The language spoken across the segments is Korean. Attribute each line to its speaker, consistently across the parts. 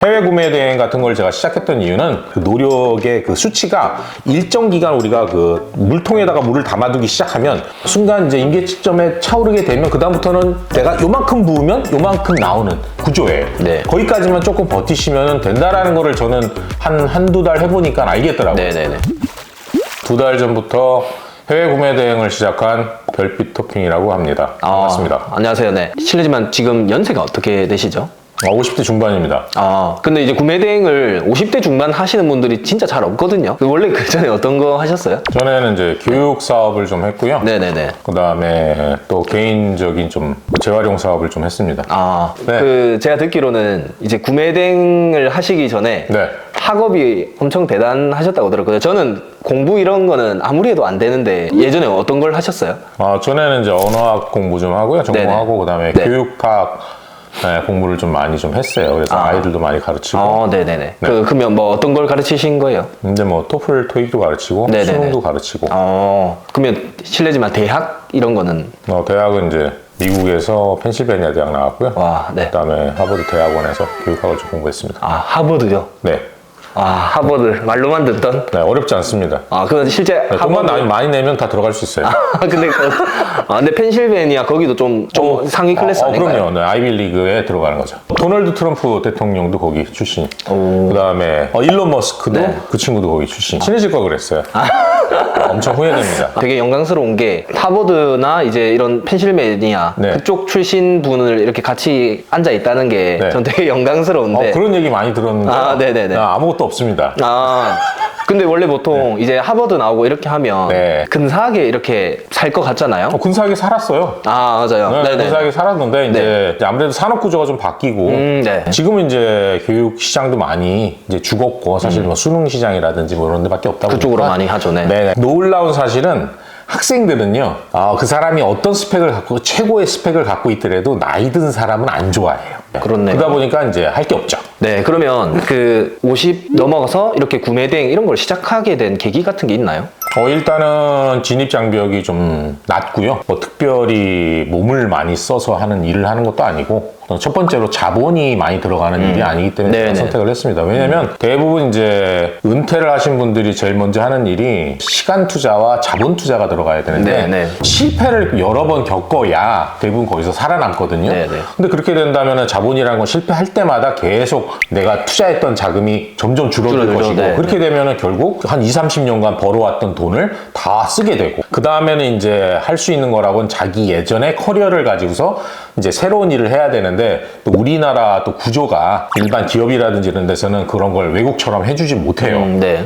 Speaker 1: 해외 구매 대행 같은 걸 제가 시작했던 이유는 그 노력의 그 수치가 일정 기간 우리가 그 물통에다가 물을 담아두기 시작하면 순간 이제 임계치점에 차오르게 되면 그다음부터는 내가 요만큼 부으면 요만큼 나오는 구조예요.
Speaker 2: 네.
Speaker 1: 거기까지만 조금 버티시면 된다라는 거를 저는 한두 달 해보니까 알겠더라고요.
Speaker 2: 네네네.
Speaker 1: 2달 전부터 해외 구매 대행을 시작한 별빛 토킹이라고 합니다. 반갑습니다.
Speaker 2: 안녕하세요. 네. 실례지만 지금 연세가 어떻게 되시죠?
Speaker 1: 50대 중반입니다.
Speaker 2: 근데 이제 구매 대행을 50대 중반 하시는 분들이 진짜 잘 없거든요. 원래 그 전에 어떤 거 하셨어요?
Speaker 1: 전에는 이제 교육 사업을 좀 했고요.
Speaker 2: 네네네.
Speaker 1: 그 다음에 또 개인적인 좀 재활용 사업을 좀 했습니다.
Speaker 2: 그 제가 듣기로는 이제 구매 대행을 하시기 전에
Speaker 1: 네.
Speaker 2: 학업이 엄청 대단하셨다고 들었거든요. 저는 공부 이런 거는 아무리 해도 안 되는데 예전에 어떤 걸 하셨어요?
Speaker 1: 전에는 이제 언어학 공부 좀 하고요. 전공하고 그 다음에
Speaker 2: 네.
Speaker 1: 교육학 공부를 좀 많이 좀 했어요. 그래서 아이들도 많이 가르치고.
Speaker 2: 네네네.
Speaker 1: 네.
Speaker 2: 그러면 뭐 어떤 걸 가르치신 거예요?
Speaker 1: 근데 뭐 토플, 토익도 가르치고
Speaker 2: 네네네.
Speaker 1: 수능도 가르치고.
Speaker 2: 그러면 실례지만 대학 이런 거는?
Speaker 1: 대학은 이제 미국에서 펜실베니아 대학 나왔고요.
Speaker 2: 네.
Speaker 1: 그 다음에 하버드 대학원에서 교육학을 좀 공부했습니다.
Speaker 2: 하버드요?
Speaker 1: 네.
Speaker 2: 하버드 말로만 듣던?
Speaker 1: 네, 어렵지 않습니다.
Speaker 2: 그건 실제
Speaker 1: 네, 돈만 많이 내면 다 들어갈 수 있어요.
Speaker 2: 근데 펜실베니아 거기도 좀 상위 클래스 아닌가요?
Speaker 1: 그럼요. 네, 아이빌리그에 들어가는 거죠. 도널드 트럼프 대통령도 거기 출신. 그 다음에 일론 머스크도
Speaker 2: 네.
Speaker 1: 그 친구도 거기 출신. 친해질 걸 그랬어요. 엄청 후회됩니다.
Speaker 2: 되게 영광스러운 게 하버드나 이제 이런 펜실베니아
Speaker 1: 네.
Speaker 2: 그쪽 출신 분을 이렇게 같이 앉아 있다는 게
Speaker 1: 네.
Speaker 2: 전 되게 영광스러운데.
Speaker 1: 그런 얘기 많이 들었는데
Speaker 2: 네네네.
Speaker 1: 아무것도 없습니다.
Speaker 2: 근데 원래 보통 이제 하버드 나오고 이렇게 하면
Speaker 1: 네.
Speaker 2: 근사하게 이렇게 살 것 같잖아요.
Speaker 1: 근사하게 살았어요.
Speaker 2: 맞아요.
Speaker 1: 네,
Speaker 2: 네네.
Speaker 1: 근사하게 살았는데 이제 아무래도 산업 구조가 좀 바뀌고
Speaker 2: 네.
Speaker 1: 지금은 이제 교육 시장도 많이 이제 죽었고 사실 뭐 수능 시장이라든지 뭐 이런 데밖에 없다 보니까
Speaker 2: 그쪽으로 많이 하죠.
Speaker 1: 네. 놀라운 사실은 학생들은요, 그 사람이 어떤 스펙을 갖고 최고의 스펙을 갖고 있더라도 나이 든 사람은 안 좋아해요.
Speaker 2: 그렇네요.
Speaker 1: 그러다 보니까 이제 할 게 없죠.
Speaker 2: 네, 그러면 그 50 넘어가서 이렇게 구매 대행 이런 걸 시작하게 된 계기 같은 게 있나요?
Speaker 1: 일단은 진입 장벽이 좀 낮고요. 뭐 특별히 몸을 많이 써서 하는 일을 하는 것도 아니고 첫 번째로 자본이 많이 들어가는 일이 아니기 때문에 제가 선택을 했습니다. 왜냐면 대부분 이제 은퇴를 하신 분들이 제일 먼저 하는 일이 시간 투자와 자본 투자가 들어가야 되는데 실패를 여러 번 겪어야 대부분 거기서 살아남거든요. 근데 그렇게 된다면 자본이라는 건 실패할 때마다 계속 내가 투자했던 자금이 점점 줄어들 것이고 그렇게 되면 결국 한 20, 30년간 벌어왔던 돈을 다 쓰게 되고 그 다음에는 이제 할 수 있는 거라고는 자기 예전의 커리어를 가지고서 이제 새로운 일을 해야 되는데 또 우리나라 또 구조가 일반 기업이라든지 이런 데서는 그런 걸 외국처럼 해주지 못해요.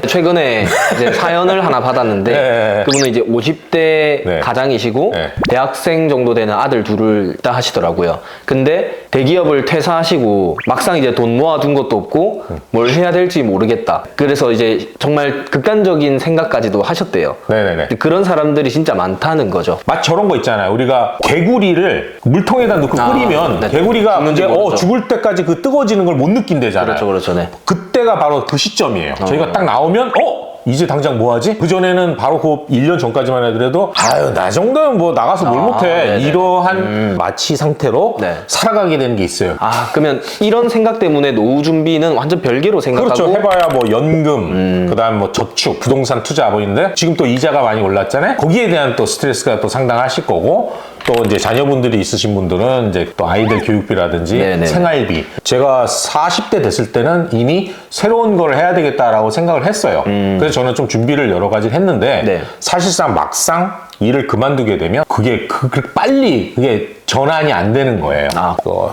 Speaker 2: 최근에 이제 사연을 하나 받았는데 그분은 이제 50대 가장이시고 대학생 정도 되는 아들 둘을 다 하시더라고요. 근데 대기업을 퇴사하시고 막상 이제 돈 모아둔 것도 없고 뭘 해야 될지 모르겠다. 그래서 이제 정말 극단적인 생각까지도 하셨대요. 그런 사람들이 진짜 많다는 거죠.
Speaker 1: 막 저런 거 있잖아요. 우리가 개구리를 물통에다 넣고 끓이면 개구리가 이제 죽을 때까지 그 뜨거워지는 걸 못 느낀대잖아요.
Speaker 2: 그렇죠. 네.
Speaker 1: 그때가 바로 그 시점이에요. 저희가 딱 나오면 이제 당장 뭐 하지? 그전에는 바로 그 1년 전까지만 해도 나 정도면 뭐 나가서 뭘 못해. 이러한 마취 상태로 살아가게 되는 게 있어요.
Speaker 2: 그러면 이런 생각 때문에 노후 준비는 완전 별개로 생각하고
Speaker 1: 그렇죠. 해봐야 뭐 연금, 그다음 뭐 저축, 부동산 투자 뭐 있는데 지금 또 이자가 많이 올랐잖아요. 거기에 대한 또 스트레스가 또 상당하실 거고 또 이제 자녀분들이 있으신 분들은 이제 또 아이들 교육비라든지 생활비. 제가 40대 됐을 때는 이미 새로운 걸 해야 되겠다라고 생각을 했어요. 그래서 저는 좀 준비를 여러 가지를 했는데 사실상 막상 일을 그만두게 되면 그게 빨리 그게 전환이 안 되는 거예요.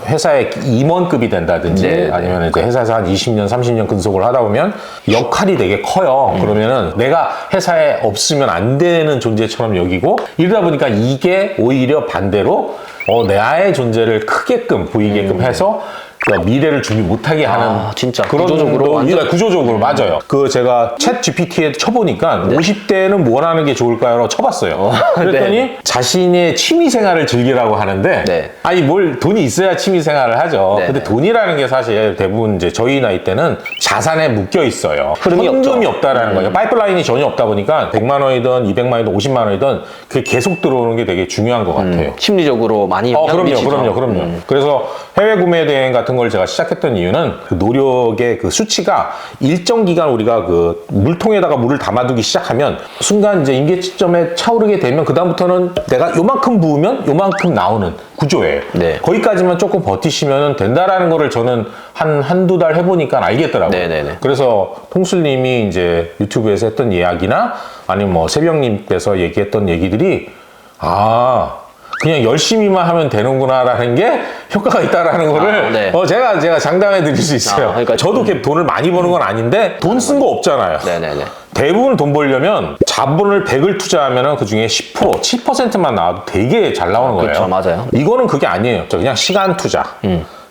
Speaker 1: 회사의 임원급이 된다든지 아니면 이제 회사에서 한 20년, 30년 근속을 하다 보면 역할이 되게 커요. 그러면은 내가 회사에 없으면 안 되는 존재처럼 여기고 이러다 보니까 이게 오히려 반대로 나의 존재를 크게끔 보이게끔 해서 미래를 준비 못하게 하는
Speaker 2: 진짜
Speaker 1: 그런
Speaker 2: 구조적으로
Speaker 1: 구조적으로 맞아요. 그 제가 챗 GPT에 쳐보니까 50대는 뭘 하는 게 좋을까요? 쳐봤어요. 그랬더니 자신의 취미 생활을 즐기라고 하는데 아니 뭘 돈이 있어야 취미 생활을 하죠. 근데 돈이라는 게 사실 대부분 이제 저희 나이 때는 자산에 묶여 있어요. 현금이 없다라는 거예요. 파이프라인이 전혀 없다 보니까 100만 원이든 200만 원이든 50만 원이든 그게 계속 들어오는 게 되게 중요한 것 같아요.
Speaker 2: 심리적으로 많이 영향을 미치죠.
Speaker 1: 그럼요. 그래서 해외 구매 대행 같은 같은 걸 제가 시작했던 이유는 그 노력의 그 수치가 일정 기간 우리가 그 물통에다가 물을 담아두기 시작하면 순간 이제 임계점에 차오르게 되면 그다음부터는 내가 요만큼 부으면 요만큼 나오는 구조예요.
Speaker 2: 네.
Speaker 1: 거기까지만 조금 버티시면 된다라는 거를 저는 한두 달 해보니까 알겠더라고요.
Speaker 2: 네네네.
Speaker 1: 그래서 통술님이 이제 유튜브에서 했던 이야기나 아니면 뭐 새벽님께서 얘기했던 얘기들이 그냥 열심히만 하면 되는구나라는 게 효과가 있다라는 거를
Speaker 2: 네.
Speaker 1: 제가 장담해 드릴 수 있어요.
Speaker 2: 그러니까
Speaker 1: 저도 이렇게 돈을 많이 버는 건 아닌데 돈 쓴 거 없잖아요.
Speaker 2: 네네네.
Speaker 1: 대부분 돈 벌려면 자본을 100을 투자하면 그 중에 10%, 7%만 나와도 되게 잘 나오는 거예요.
Speaker 2: 그렇죠, 맞아요.
Speaker 1: 이거는 그게 아니에요. 그냥 시간 투자.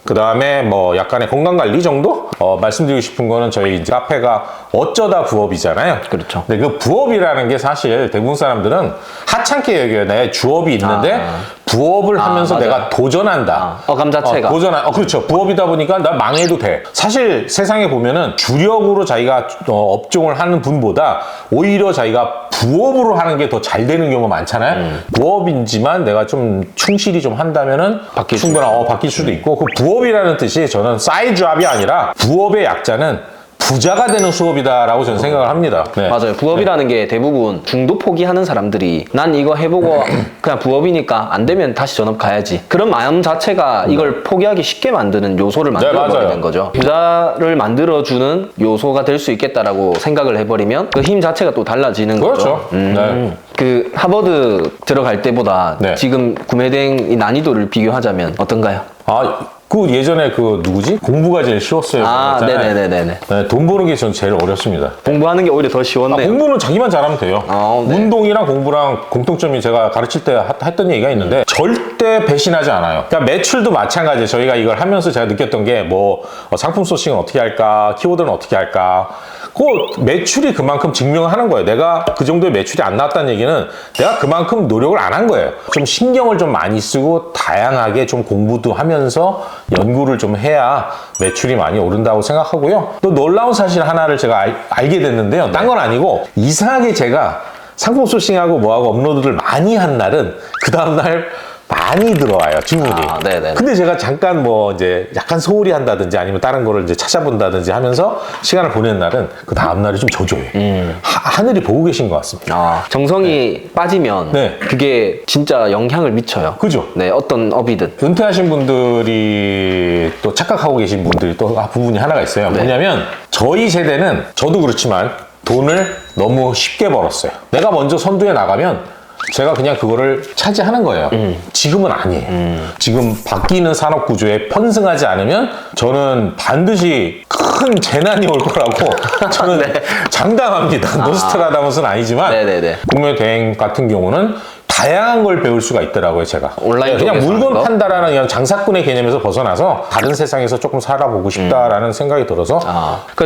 Speaker 1: 그 다음에 뭐 약간의 건강관리 정도? 말씀드리고 싶은 거는 저희 이제 카페가 어쩌다 부업이잖아요.
Speaker 2: 그렇죠.
Speaker 1: 근데 그 부업이라는 게 사실 대부분 사람들은 하찮게 여겨요. 내 주업이 있는데 부업을 하면서
Speaker 2: 맞아요.
Speaker 1: 내가 도전한다.
Speaker 2: 어감 자체가.
Speaker 1: 그렇죠. 부업이다 보니까 나 망해도 돼. 사실 세상에 보면은 주력으로 자기가 업종을 하는 분보다 오히려 자기가 부업으로 하는 게 더 잘 되는 경우가 많잖아요. 부업이지만 내가 좀 충실히 좀 한다면은
Speaker 2: 바뀔
Speaker 1: 충분한 바뀔 수도 있고 그 부업이라는 뜻이 저는 사이드 잡이 아니라 부업의 약자는 부자가 되는 수업이다라고 저는 생각을 합니다. 네.
Speaker 2: 맞아요. 부업이라는 게 대부분 중도 포기하는 사람들이 난 이거 해보고 그냥 부업이니까 안 되면 다시 전업 가야지. 그런 마음 자체가 이걸 포기하기 쉽게 만드는 요소를 만들어버리는 거죠. 부자를 만들어주는 요소가 될 수 있겠다라고 생각을 해버리면 그 힘 자체가 또 달라지는 거죠.
Speaker 1: 그렇죠. 네.
Speaker 2: 그 하버드 들어갈 때보다
Speaker 1: 네.
Speaker 2: 지금 구매된 이 난이도를 비교하자면 어떤가요?
Speaker 1: 그 예전에 그 누구지? 공부가 제일 쉬웠어요. 그랬잖아요.
Speaker 2: 네네네네.
Speaker 1: 네, 돈 버는 게 전 제일 어렵습니다.
Speaker 2: 공부하는 게 오히려 더 쉬웠네요.
Speaker 1: 공부는 자기만 잘하면 돼요.
Speaker 2: 네.
Speaker 1: 운동이랑 공부랑 공통점이 제가 가르칠 때 했던 얘기가 있는데 절대 배신하지 않아요. 그러니까 매출도 마찬가지예요. 저희가 이걸 하면서 제가 느꼈던 게 뭐 상품 소싱은 어떻게 할까? 키워드는 어떻게 할까? 그 매출이 그만큼 증명하는 거예요. 내가 그 정도의 매출이 안 나왔다는 얘기는 내가 그만큼 노력을 안 한 거예요. 좀 신경을 좀 많이 쓰고 다양하게 좀 공부도 하면서 연구를 좀 해야 매출이 많이 오른다고 생각하고요. 또 놀라운 사실 하나를 제가 알게 됐는데요. 딴 건 아니고 이상하게 제가 상품 소싱하고 뭐하고 업로드를 많이 한 날은 그 다음날 많이 들어와요, 주문이. 네네. 근데 제가 잠깐 뭐 이제 약간 소홀히 한다든지 아니면 다른 거를 이제 찾아본다든지 하면서 시간을 보내는 날은 그 다음날이 좀 저조해요. 하늘이 보고 계신 것 같습니다.
Speaker 2: 정성이 빠지면 그게 진짜 영향을 미쳐요.
Speaker 1: 그죠?
Speaker 2: 네, 어떤 업이든.
Speaker 1: 은퇴하신 분들이 또 착각하고 계신 분들이 또 부분이 하나가 있어요. 뭐냐면 저희 세대는 저도 그렇지만 돈을 너무 쉽게 벌었어요. 내가 먼저 선두에 나가면 제가 그냥 그거를 차지하는 거예요. 지금은 아니에요. 지금 바뀌는 산업 구조에 편승하지 않으면 저는 반드시 큰 재난이 올 거라고 저는 장담합니다. 노스트라다무스는 아니지만 국내 대행 같은 경우는 다양한 걸 배울 수가 있더라고요, 제가.
Speaker 2: 온라인
Speaker 1: 그냥 물건 판다라는 그냥 장사꾼의 개념에서 벗어나서 다른 세상에서 조금 살아보고 싶다라는 생각이 들어서.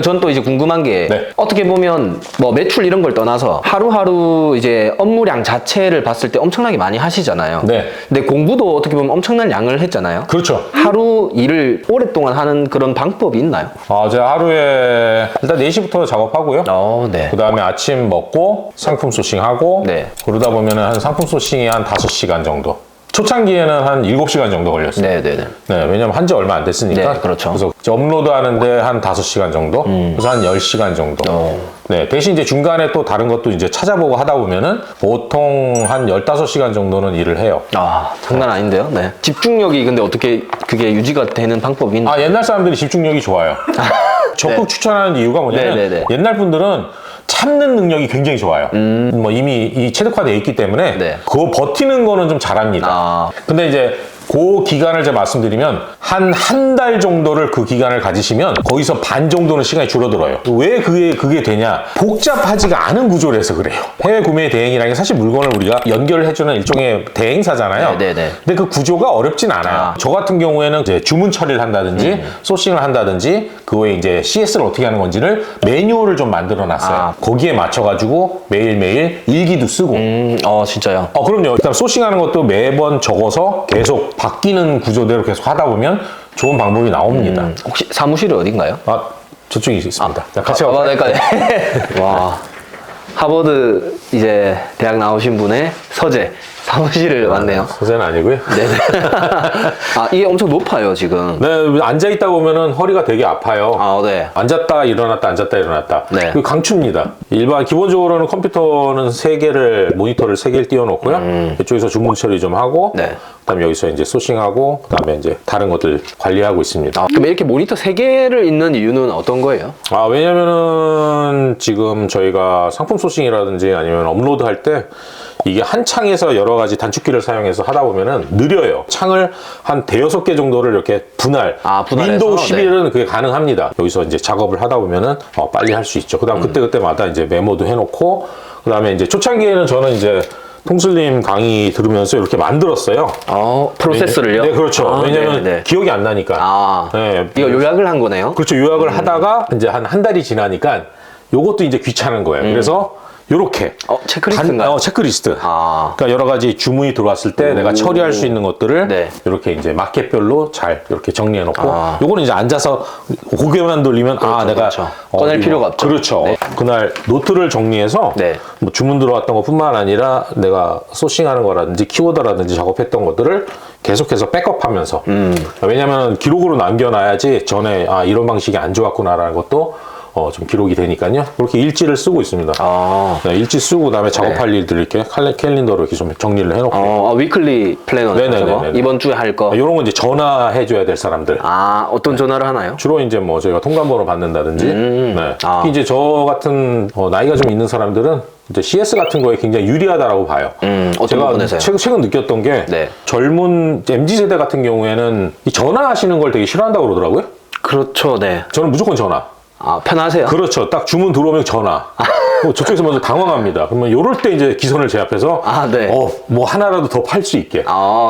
Speaker 2: 전 또 이제 궁금한 게 어떻게 보면 뭐 매출 이런 걸 떠나서 하루하루 이제 업무량 자체를 봤을 때 엄청나게 많이 하시잖아요. 근데 공부도 어떻게 보면 엄청난 양을 했잖아요.
Speaker 1: 그렇죠.
Speaker 2: 하루 일을 오랫동안 하는 그런 방법이 있나요?
Speaker 1: 제가 하루에 일단 4시부터 작업하고요. 그 다음에 아침 먹고 상품 소싱하고 그러다 보면은 한 상품 소싱이 한 5시간 정도. 초창기에는 한 7시간 정도 걸렸어요. 왜냐면 한 지 얼마 안 됐으니까.
Speaker 2: 그렇죠.
Speaker 1: 그래서 업로드 하는데 한 5시간 정도? 그래서 한 10시간 정도. 대신 이제 중간에 또 다른 것도 이제 찾아보고 하다 보면은 보통 한 15시간 정도는 일을 해요.
Speaker 2: 장난 아닌데요? 집중력이 근데 어떻게 그게 유지가 되는 방법이 있나요?
Speaker 1: 옛날 사람들이 집중력이 좋아요. 적극 추천하는 이유가 뭐냐면 옛날 분들은 참는 능력이 굉장히 좋아요. 뭐 이미 이 체득화되어 있기 때문에 그거 버티는 거는 좀 잘합니다. 근데 이제 그 기간을 제가 말씀드리면 한 달 정도를 그 기간을 가지시면 거기서 반 정도는 시간이 줄어들어요. 왜 그게 되냐? 복잡하지가 않은 구조라서 그래요. 해외 구매 대행이라는 게 사실 물건을 우리가 연결을 해주는 일종의 대행사잖아요. 근데 그 구조가 어렵진 않아요. 저 같은 경우에는 이제 주문 처리를 한다든지 소싱을 한다든지 그 외에 이제 CS를 어떻게 하는 건지를 매뉴얼을 좀 만들어 놨어요. 거기에 맞춰가지고 매일매일 일기도 쓰고.
Speaker 2: 진짜요?
Speaker 1: 그럼요. 일단 소싱하는 것도 매번 적어서 계속 바뀌는 구조대로 계속 하다 보면 좋은 방법이 나옵니다.
Speaker 2: 혹시 사무실이 어딘가요?
Speaker 1: 저쪽에 있습니다. 같이
Speaker 2: 와, 하버드 이제 대학 나오신 분의 서재 사무실을 왔네요.
Speaker 1: 소재는 아니고요.
Speaker 2: 네네. 아, 이게 엄청 높아요, 지금.
Speaker 1: 네, 앉아있다 보면은 허리가 되게 아파요.
Speaker 2: 아, 네.
Speaker 1: 앉았다 일어났다 앉았다 일어났다.
Speaker 2: 네.
Speaker 1: 그 강추입니다. 일반 기본적으로는 컴퓨터는 모니터를 3개를 띄워놓고요. 이쪽에서 주문 처리 좀 하고,
Speaker 2: 네.
Speaker 1: 그다음에 여기서 이제 소싱하고, 그다음에 이제 다른 것들 관리하고 있습니다.
Speaker 2: 아, 그럼 이렇게 모니터 3개를 있는 이유는 어떤 거예요?
Speaker 1: 아, 왜냐면은 지금 저희가 상품 소싱이라든지 아니면 업로드 할 때 이게 한 창에서 여러 가지 단축키를 사용해서 하다 보면은 느려요. 창을 한 대여섯 개 정도를 이렇게 분할해서 윈도우 11은 그게 가능합니다. 여기서 이제 작업을 하다 보면은 빨리 할 수 있죠. 그다음 그때그때마다 이제 메모도 해놓고, 그다음에 이제 초창기에는 저는 이제 통슬님 강의 들으면서 이렇게 만들었어요.
Speaker 2: 프로세스를요?
Speaker 1: 네, 그렇죠.
Speaker 2: 아,
Speaker 1: 왜냐면
Speaker 2: 네.
Speaker 1: 기억이 안 나니까.
Speaker 2: 아,
Speaker 1: 네.
Speaker 2: 이거 요약을 한 거네요?
Speaker 1: 그렇죠. 요약을 하다가 이제 한 달이 지나니까 요것도 이제 귀찮은 거예요. 그래서 요렇게.
Speaker 2: 체크리스트인가요?
Speaker 1: 체크리스트.
Speaker 2: 아.
Speaker 1: 그러니까 여러 가지 주문이 들어왔을 때 내가 처리할 수 있는 것들을
Speaker 2: 네.
Speaker 1: 이렇게 이제 마켓별로 잘 이렇게 정리해 놓고, 요거는 이제 앉아서 고개만 돌리면 내가
Speaker 2: 그렇죠. 꺼낼 필요가 없죠.
Speaker 1: 그렇죠.
Speaker 2: 네.
Speaker 1: 그날 노트를 정리해서
Speaker 2: 네.
Speaker 1: 뭐 주문 들어왔던 것뿐만 아니라 내가 소싱하는 거라든지 키워드라든지 작업했던 것들을 계속해서 백업하면서, 왜냐면 기록으로 남겨놔야지 전에 이런 방식이 안 좋았구나라는 것도 좀 기록이 되니까요. 그렇게 일지를 쓰고 있습니다. 네, 일지 쓰고 그다음에 작업할 일들 이렇게 캘린더로 이렇게 좀 정리를 해놓고.
Speaker 2: 위클리 플래너죠. 이번 주에 할 거.
Speaker 1: 이런 건 이제 전화해줘야 될 사람들.
Speaker 2: 어떤 전화를 하나요?
Speaker 1: 주로 이제 뭐 저희가 통관번호 받는다든지. 네. 특히 이제 저 같은 나이가 좀 있는 사람들은 이제 CS 같은 거에 굉장히 유리하다라고 봐요.
Speaker 2: 어떤 부분에서요?
Speaker 1: 최근 느꼈던 게
Speaker 2: 네.
Speaker 1: 젊은 MZ 세대 같은 경우에는 이 전화하시는 걸 되게 싫어한다고 그러더라고요.
Speaker 2: 그렇죠, 네.
Speaker 1: 저는 무조건 전화.
Speaker 2: 편하세요?
Speaker 1: 그렇죠. 딱 주문 들어오면 전화. 저쪽에서 먼저 당황합니다. 그러면 요럴 때 이제 기선을 제압해서
Speaker 2: 네.
Speaker 1: 뭐 하나라도 더 팔 수 있게.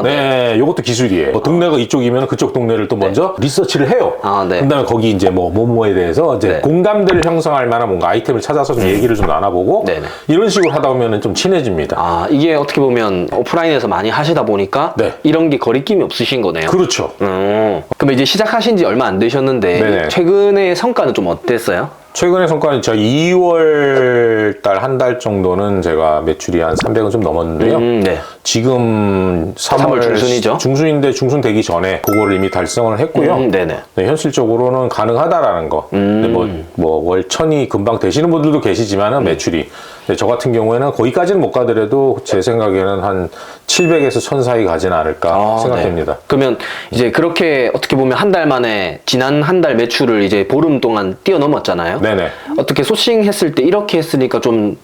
Speaker 1: 네, 요것도 기술이에요. 동네가 이쪽이면 그쪽 동네를 또 먼저 리서치를 해요.
Speaker 2: 네.
Speaker 1: 그다음에 거기 이제 뭐뭐에 대해서 이제 공감대를 형성할 만한 뭔가 아이템을 찾아서 좀 얘기를 좀 나눠보고,
Speaker 2: 네네.
Speaker 1: 이런 식으로 하다 보면은 좀 친해집니다.
Speaker 2: 이게 어떻게 보면 오프라인에서 많이 하시다 보니까
Speaker 1: 네.
Speaker 2: 이런 게 거리낌이 없으신 거네요.
Speaker 1: 그렇죠.
Speaker 2: 그럼 이제 시작하신 지 얼마 안 되셨는데
Speaker 1: 네네.
Speaker 2: 최근의 성과는 좀 어땠어요?
Speaker 1: 최근의 성과는 제가 2월 달 한 달 정도는 제가 매출이 한 300은 좀 넘었는데요.
Speaker 2: 네.
Speaker 1: 지금 3월
Speaker 2: 중순이죠?
Speaker 1: 중순인데 중순 되기 전에 그거를 이미 달성을 했고요.
Speaker 2: 네네.
Speaker 1: 네, 현실적으로는 가능하다라는 거. 근데 월 1000이 금방 되시는 분들도 계시지만은 매출이. 근데 저 같은 경우에는 거기까지는 못 가더라도 제 생각에는 한 700에서 1000 사이 가지는 않을까 생각됩니다.
Speaker 2: 네. 그러면 이제 그렇게 어떻게 보면 한 달 만에 지난 한 달 매출을 이제 보름 동안 뛰어넘었잖아요.
Speaker 1: 네네.
Speaker 2: 어떻게 소싱했을 때 이렇게 했으니까 좀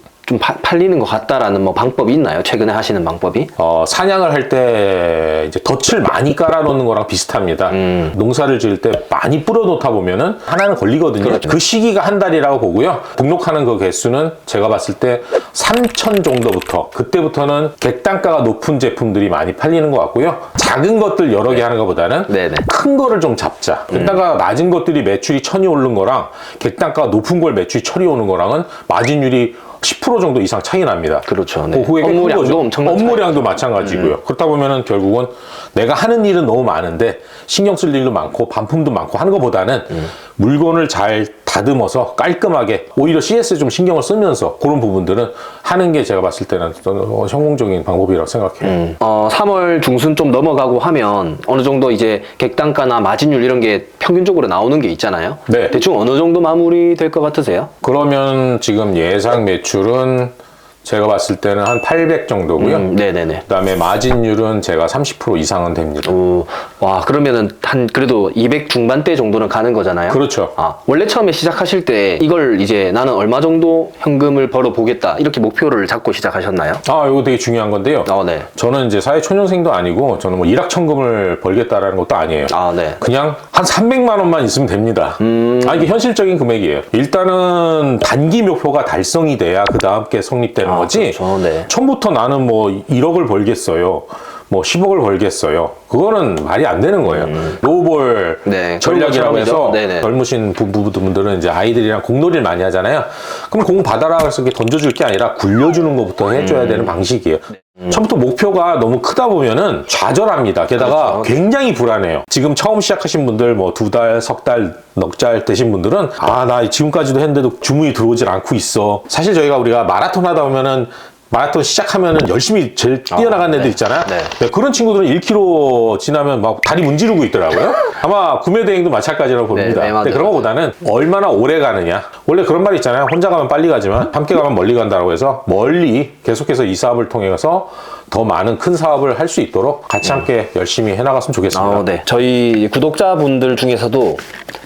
Speaker 2: 팔리는 것 같다라는 뭐 방법이 있나요? 최근에 하시는 방법이?
Speaker 1: 사냥을 할 때 이제 덫을 많이 깔아놓는 거랑 비슷합니다. 농사를 지을 때 많이 뿌려놓다 보면은 하나는 걸리거든요.
Speaker 2: 그렇죠.
Speaker 1: 그 시기가 한 달이라고 보고요. 등록하는 그 개수는 제가 봤을 때 3,000 정도부터, 그때부터는 객단가가 높은 제품들이 많이 팔리는 것 같고요. 작은 것들 여러 개 하는 것보다는
Speaker 2: 네네.
Speaker 1: 큰 거를 좀 잡자. 객단가가 낮은 것들이 매출이 1000이 오른 거랑 객단가가 높은 걸 매출이 1000이 오는 거랑은 마진율이 10% 정도 이상 차이 납니다.
Speaker 2: 그렇죠. 네.
Speaker 1: 그게
Speaker 2: 업무량도 엄청난
Speaker 1: 업무량도 마찬가지고요. 그렇다 보면은 결국은 내가 하는 일은 너무 많은데 신경 쓸 일도 많고 반품도 많고 하는 것보다는 물건을 잘 다듬어서 깔끔하게 오히려 CS에 좀 신경을 쓰면서 그런 부분들은 하는 게 제가 봤을 때는 성공적인 방법이라고 생각해요.
Speaker 2: 3월 중순 좀 넘어가고 하면 어느 정도 이제 객단가나 마진율 이런 게 평균적으로 나오는 게 있잖아요.
Speaker 1: 네.
Speaker 2: 대충 어느 정도 마무리 될 것 같으세요?
Speaker 1: 그러면 지금 예상 매출은 제가 봤을 때는 한 800 정도고요.
Speaker 2: 네네네.
Speaker 1: 그다음에 마진율은 제가 30% 이상은 됩니다.
Speaker 2: 와, 그러면은 그래도 200 중반대 정도는 가는 거잖아요.
Speaker 1: 그렇죠.
Speaker 2: 원래 처음에 시작하실 때 이걸 이제 나는 얼마 정도 현금을 벌어 보겠다 이렇게 목표를 잡고 시작하셨나요?
Speaker 1: 이거 되게 중요한 건데요.
Speaker 2: 네.
Speaker 1: 저는 이제 사회초년생도 아니고 저는 뭐 일확천금을 벌겠다라는 것도 아니에요.
Speaker 2: 네.
Speaker 1: 그냥 한 300만 원만 있으면 됩니다. 이게 현실적인 금액이에요. 일단은 단기 목표가 달성이 돼야 그 다음 게 성립되는 거지.
Speaker 2: 그렇죠. 네.
Speaker 1: 처음부터 나는 뭐 1억을 벌겠어요. 뭐 10억을 벌겠어요. 그거는 말이 안 되는 거예요. 로우볼 전략이라고 해서 젊으신 부부분들은 이제 아이들이랑 공놀이를 많이 하잖아요. 그럼 공 받아라 해서 이렇게 던져줄 게 아니라 굴려주는 것부터 해줘야 되는 방식이에요. 처음부터 목표가 너무 크다 보면은 좌절합니다. 게다가
Speaker 2: 그렇죠.
Speaker 1: 굉장히 불안해요. 지금 처음 시작하신 분들 뭐 2달, 석 달, 넉 달 되신 분들은 나 지금까지도 했는데도 주문이 들어오질 않고 있어. 사실 우리가 마라톤 하다 보면은 마라톤 시작하면은 열심히 제일 뛰어나간 애들 있잖아요. 네, 그런 친구들은 1km 지나면 막 다리 문지르고 있더라고요. 아마 구매 대행도 마찬가지라고 봅니다. 근데 그런 것보다는 얼마나 오래 가느냐. 원래 그런 말 있잖아요. 혼자 가면 빨리 가지만 함께 가면 멀리 간다고 해서 멀리 계속해서 이 사업을 통해서 더 많은 큰 사업을 할 수 있도록 같이 함께 열심히 해나갔으면 좋겠습니다.
Speaker 2: 네. 저희 구독자분들 중에서도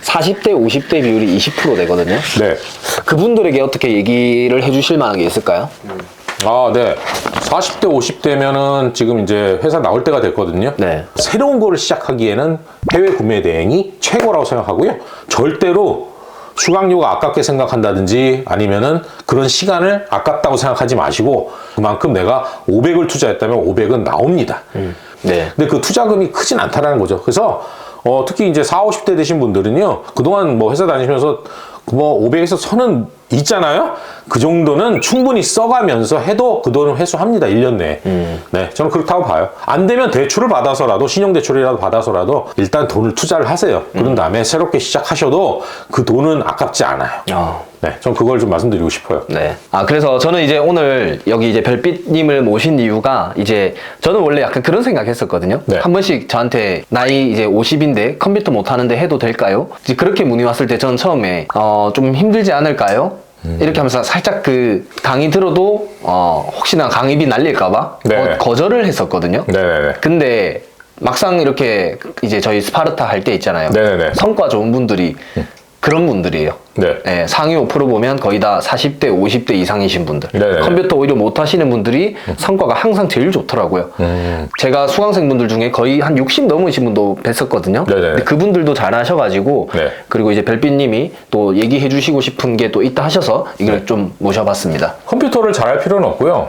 Speaker 2: 40대, 50대 비율이 20% 되거든요.
Speaker 1: 네.
Speaker 2: 그분들에게 어떻게 얘기를 해주실 만한 게 있을까요?
Speaker 1: 네. 40대, 50대면은 지금 이제 회사 나올 때가 됐거든요.
Speaker 2: 네.
Speaker 1: 새로운 거를 시작하기에는 해외 구매 대행이 최고라고 생각하고요. 절대로 수강료가 아깝게 생각한다든지 아니면은 그런 시간을 아깝다고 생각하지 마시고 그만큼 내가 500을 투자했다면 500은 나옵니다.
Speaker 2: 네.
Speaker 1: 근데 그 투자금이 크진 않다라는 거죠. 그래서 특히 이제 40, 50대 되신 분들은요. 그동안 뭐 회사 다니시면서 뭐 500에서 1000은 있잖아요. 그 정도는 충분히 써가면서 해도 그 돈은 회수합니다. 1년 내에. 네, 저는 그렇다고 봐요. 안 되면 대출을 받아서라도 신용대출이라도 받아서라도 일단 돈을 투자를 하세요. 그런 다음에 새롭게 시작하셔도 그 돈은 아깝지 않아요. 네, 저는 그걸 좀 말씀드리고 싶어요.
Speaker 2: 네. 그래서 저는 이제 오늘 여기 이제 별빛님을 모신 이유가 이제 저는 원래 약간 그런 생각 했었거든요.
Speaker 1: 네.
Speaker 2: 한 번씩 저한테 나이 이제 50인데 컴퓨터 못하는데 해도 될까요? 이제 그렇게 문의 왔을 때 저는 처음에 좀 힘들지 않을까요? 이렇게 하면서 살짝 그 강의 들어도 혹시나 강의비 날릴까봐
Speaker 1: 네.
Speaker 2: 거절을 했었거든요.
Speaker 1: 네네네.
Speaker 2: 근데 막상 이렇게 이제 저희 스파르타 할 때 있잖아요.
Speaker 1: 네네네.
Speaker 2: 성과 좋은 분들이 그런 분들이에요.
Speaker 1: 네.
Speaker 2: 네, 상위 5% 보면 거의 다 40대, 50대 이상이신 분들.
Speaker 1: 네네네.
Speaker 2: 컴퓨터 오히려 못 하시는 분들이 성과가 항상 제일 좋더라고요. 제가 수강생분들 중에 거의 한 60 넘으신 분도 뵀었거든요.
Speaker 1: 네네네.
Speaker 2: 근데 그분들도 잘 하셔가지고,
Speaker 1: 네.
Speaker 2: 그리고 이제 별빛님이 또 얘기해 주시고 싶은 게 또 있다 하셔서 이걸 좀 모셔봤습니다.
Speaker 1: 컴퓨터를 잘할 필요는 없고요.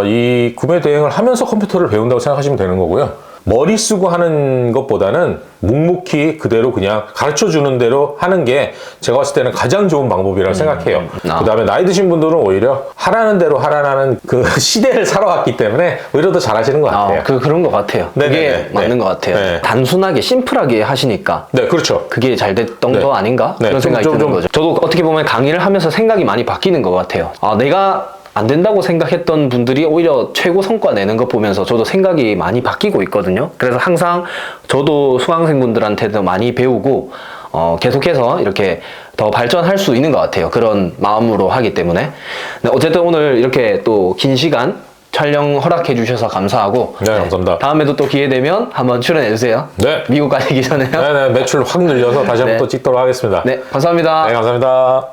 Speaker 1: 이 구매 대행을 하면서 컴퓨터를 배운다고 생각하시면 되는 거고요. 머리 쓰고 하는 것보다는 묵묵히 그대로 그냥 가르쳐 주는 대로 하는 게 제가 봤을 때는 가장 좋은 방법이라고 생각해요. 그 다음에 나이 드신 분들은 오히려 하라는 대로 하라는 그 시대를 살아왔기 때문에 오히려 더 잘하시는 것 같아요.
Speaker 2: 그런 것 같아요.
Speaker 1: 네네네.
Speaker 2: 그게 맞는 것 같아요.
Speaker 1: 네.
Speaker 2: 단순하게, 심플하게 하시니까.
Speaker 1: 네, 그렇죠.
Speaker 2: 그게 잘 됐던
Speaker 1: 네.
Speaker 2: 거 아닌가?
Speaker 1: 네,
Speaker 2: 그런 생각이 드는 거죠. 저도 어떻게 보면 강의를 하면서 생각이 많이 바뀌는 것 같아요. 내가 안 된다고 생각했던 분들이 오히려 최고 성과 내는 거 보면서 저도 생각이 많이 바뀌고 있거든요. 그래서 항상 저도 수강생분들한테도 많이 배우고 계속해서 이렇게 더 발전할 수 있는 것 같아요. 그런 마음으로 하기 때문에. 네, 어쨌든 오늘 이렇게 또 긴 시간 촬영 허락해 주셔서 감사하고
Speaker 1: 네, 감사합니다.
Speaker 2: 다음에도 또 기회 되면 한번 출연해 주세요.
Speaker 1: 네.
Speaker 2: 미국 가시기 전에요.
Speaker 1: 네네, 매출 확 늘려서 다시 한번
Speaker 2: 네.
Speaker 1: 또 찍도록 하겠습니다.
Speaker 2: 네, 감사합니다.
Speaker 1: 네, 감사합니다.